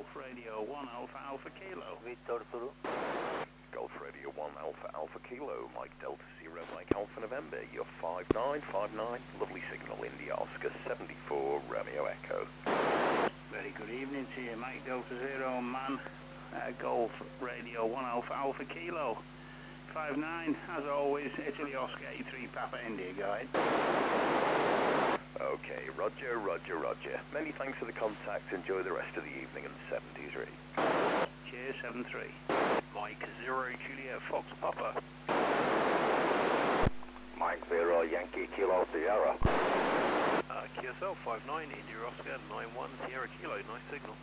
Golf Radio 1 Alpha Alpha Kilo. Victor Zulu. Golf Radio 1 Alpha Alpha Kilo, Mike Delta Sierra Mike Alpha November, you're 5959, lovely signal, India Oscar 74 Romeo Echo. Very good evening to you, Mike Delta Zero Man, Golf Radio 1 Alpha Alpha Kilo. 59, as always, Italy Oscar 83 Papa India guide. Okay, Roger, Roger, Roger. Many thanks for the contact. Enjoy the rest of the evening in the 70s, Reed. Cheers, 73. Mike 0 Juliet Fox Papa. Mike 0 Yankee Kilo Sierra. QSL 59 India Oscar 91 Sierra Kilo, nice signal.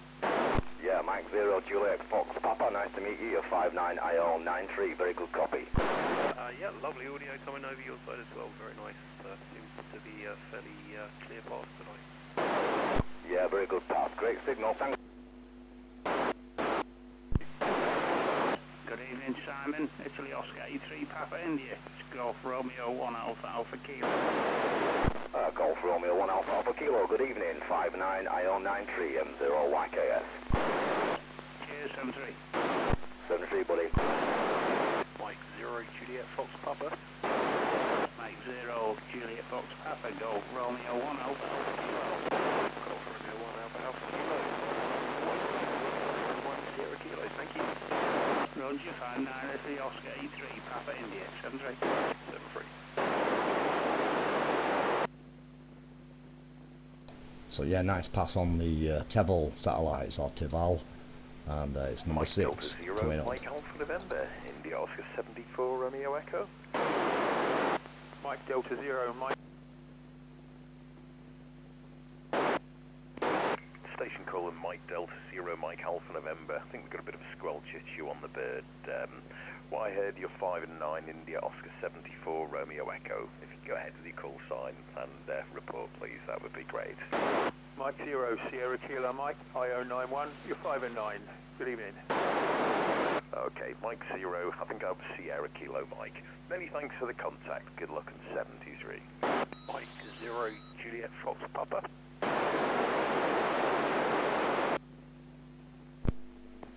Yeah, Mike 0 Juliet Fox Papa, nice to meet you. You're 59 IO 93, very good copy. Yeah, lovely audio coming over your side as well, very nice. Seems to be a fairly clear path tonight. Yeah, very good path, great signal, thanks. Good evening, Simon. Italy Oscar 83 Papa India. It's Golf Romeo 1 Alpha Alpha Kilo. Golf Romeo 1 Alpha Alpha Kilo, good evening. 59 IO 93 M0 YKS. Cheers, 73. 73, buddy. Mike 0 Juliet Fox Papa. Mike 0 Juliet Fox Papa. Golf Romeo 1 Alpha Alpha Kilo. Golf Romeo 1 Alpha Alpha Kilo. 1 Sierra Kilo, thank you. Roger, 59 Italy Oscar 83 Papa India. 73. 73. So yeah, nice pass on the Tevel Satellites, or Tevel, and it's number Mike 6 Delta Zero, coming up. Mike Alpha November, India Oscar 74 Romeo Echo. Mike Delta 0, Mike. Station caller Mike Delta Zero, Mike Alpha November. I think we've got a bit of a squelch issue on the bird. Well, I heard you're 5 and 9, India Oscar 74 Romeo Echo. If you go ahead with your call sign and report, please, that would be great. Mike 0 Sierra Kilo, Mike IO 91. You're 5 and 9. Good evening. Okay, Mike 0, I think I'm Sierra Kilo Mike. Many thanks for the contact. Good luck in 73. Mike 0 Juliet Fox Papa.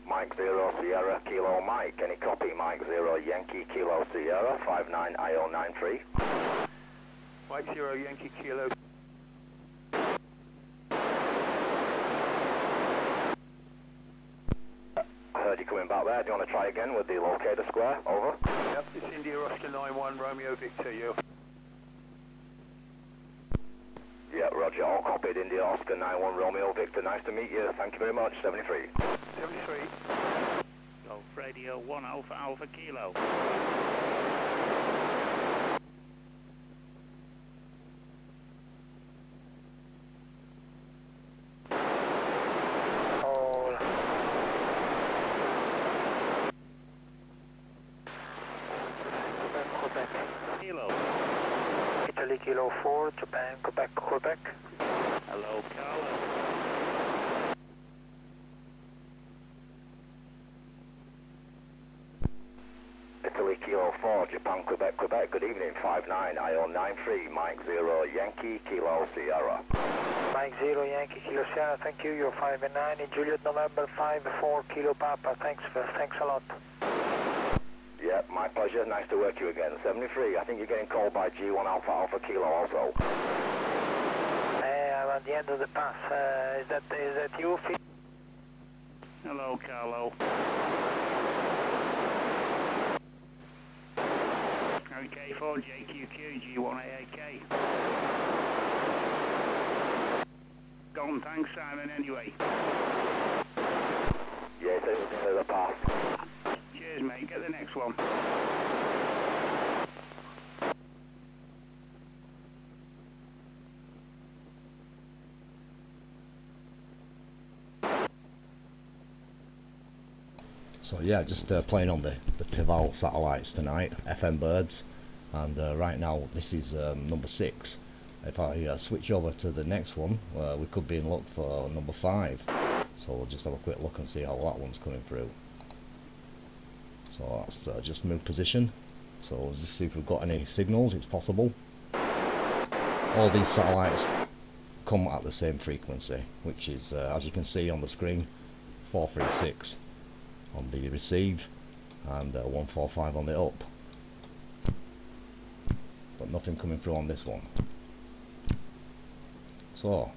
Mike 0 Sierra Kilo Mike, any copy? Mike 0 Yankee Kilo Sierra, 59 IO 93. Mike 0 Yankee Kilo. I heard you coming back there. Do you want to try again with the locator square? Over. Yep, it's India Oscar 91 Romeo Victor, you. Yeah, Roger, all copied. India Oscar 91 Romeo Victor, nice to meet you. Thank you very much. 73. 73. Golf Radio 1 Alpha Alpha Kilo. Kilo. Italy Kilo 4, Japan, Quebec, Quebec. Hello, Carlo. Italy Kilo 4, Japan, Quebec, Quebec. Good evening. 59 IO 93, Mike 0 Yankee Kilo Sierra. Mike 0 Yankee Kilo Sierra, thank you. You're 5 and 9 in Juliet November 5 4 Kilo Papa. Thanks a lot. Yeah, my pleasure. Nice to work you again. 73. I think you're getting called by G1 Alpha Alpha Kilo also. I'm at the end of the pass. Is that you? Hello, Carlo. OK4 JQQ G1AAK. Gone, thanks, Simon, anyway. Yeah, so it was the pass. Cheers, mate. Get the next one. So yeah, just playing on the Tevel Satellites tonight, FM birds, and right now this is number 6. If I switch over to the next one, we could be in luck for number 5. So we'll just have a quick look and see how that one's coming through. So that's just move position. So we'll just see if we've got any signals. It's possible. All these satellites come at the same frequency, which is, as you can see on the screen, 436 on the receive and 145 on the up, but nothing coming through on this one. So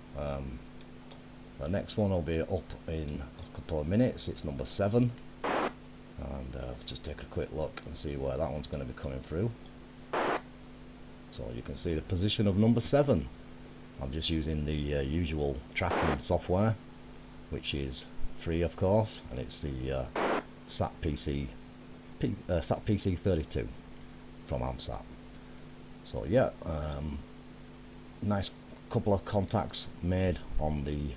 the next one will be up in a couple of minutes. It's number 7, and just take a quick look and see where that one's going to be coming through. So you can see the position of number 7. I'm just using the usual tracking software, which is free of course, and it's the SAT PC 32 from AMSAT. So yeah, nice couple of contacts made on the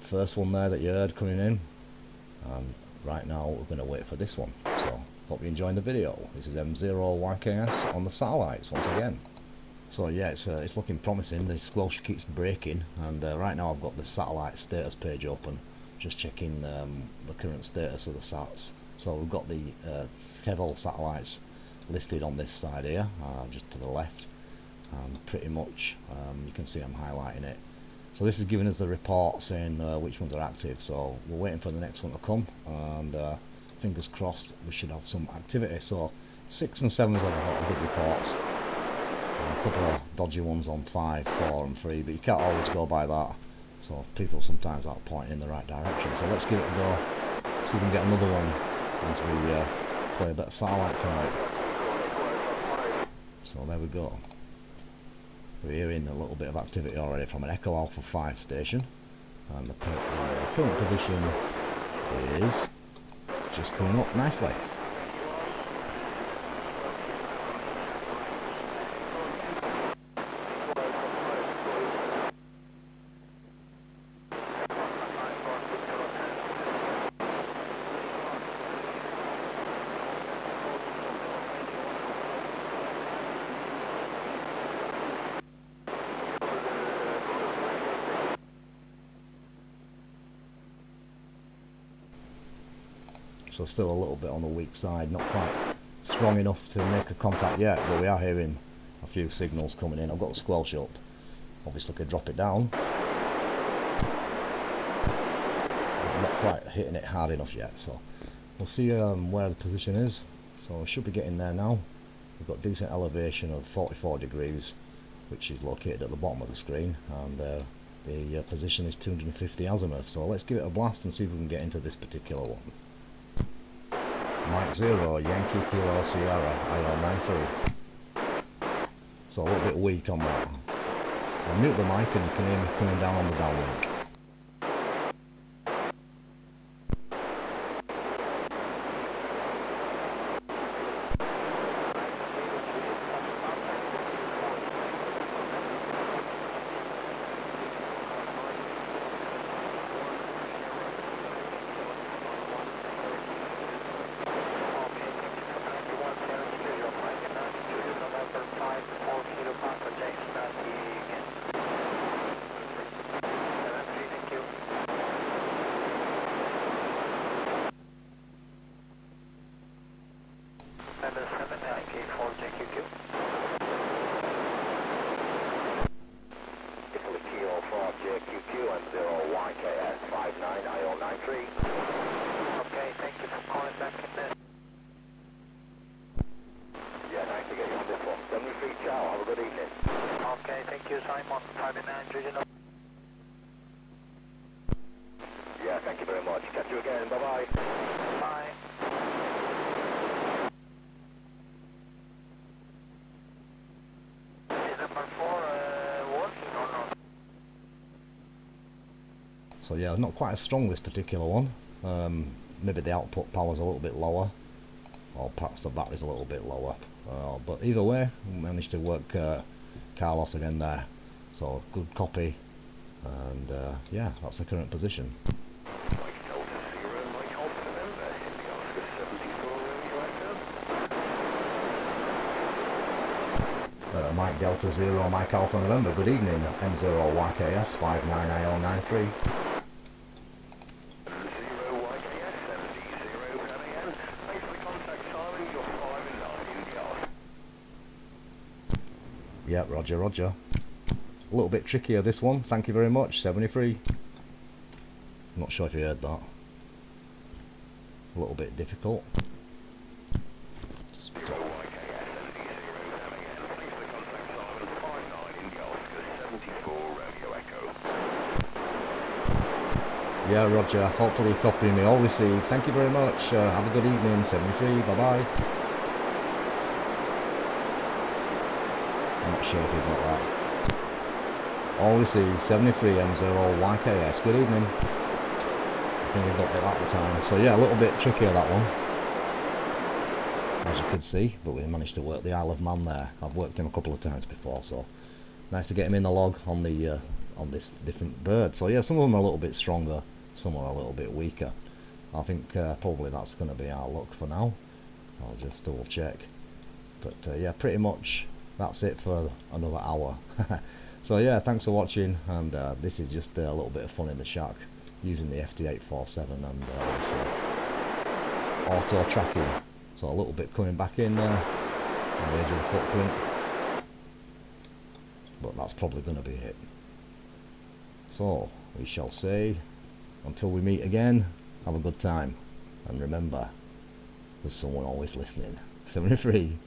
first one there that you heard coming in, and right now we're going to wait for this one. So hope you're enjoying the video. This is M0YKS on the satellites once again. So yeah, it's looking promising. The squelch keeps breaking, and right now I've got the satellite status page open, just checking the current status of the sats. So we've got the Tevel Satellites listed on this side here, just to the left, and pretty much you can see I'm highlighting it. So this is giving us the report saying which ones are active, so we're waiting for the next one to come, and fingers crossed we should have some activity. So 6 and 7 have a lot of good reports, and a couple of dodgy ones on 5, 4 and 3, but you can't always go by that, so people sometimes aren't pointing in the right direction. So let's give it a go, see if we can get another one as we play a bit of satellite tonight. So there we go. We're hearing a little bit of activity already from an Echo Alpha 5 station, and the current position is just coming up nicely. So still a little bit on the weak side, not quite strong enough to make a contact yet, but we are hearing a few signals coming in. I've got the squelch up, obviously could drop it down, but not quite hitting it hard enough yet. So we'll see where the position is. So we should be getting there now. We've got decent elevation of 44 degrees, which is located at the bottom of the screen, and the position is 250 azimuth. So let's give it a blast and see if we can get into this particular one. Mike 0, Yankee Kilo Sierra, IO93. So a little bit weak on that. I'll mute the mic and you can hear me coming down on the downlink. Yeah, thank you very much. Catch you again. Bye-bye. Bye. Is number 4 working or not? So yeah, not quite as strong this particular one. Maybe the output power's a little bit lower, or perhaps the battery's a little bit lower. But either way, we managed to work Carlos again there. So good copy, and yeah, that's the current position. Mike Delta 0, Mike Alpha November, good evening, M0YKS 59IO93. Yeah, roger, roger. A little bit trickier this one, thank you very much, 73. I'm not sure if you heard that. A little bit difficult. Just drop. Yeah, Roger, hopefully you're copying me. All received. Thank you very much. Have a good evening. 73, bye-bye. I'm not sure if you got that. All received, 73 M0 YKS. Good evening. I think I got it at the time. So yeah, a little bit trickier that one, as you can see, but we managed to work the Isle of Man there. I've worked him a couple of times before, so nice to get him in the log on the on this different bird. So yeah, some of them are a little bit stronger, some are a little bit weaker. I think probably that's going to be our luck for now. I'll just double check. But yeah, pretty much that's it for another hour. So yeah, thanks for watching, and this is just a little bit of fun in the shack using the FT847 and obviously auto tracking. So a little bit coming back in there on the edge of the footprint, but that's probably going to be it. So we shall say, until we meet again, have a good time, and remember, there's someone always listening. 73.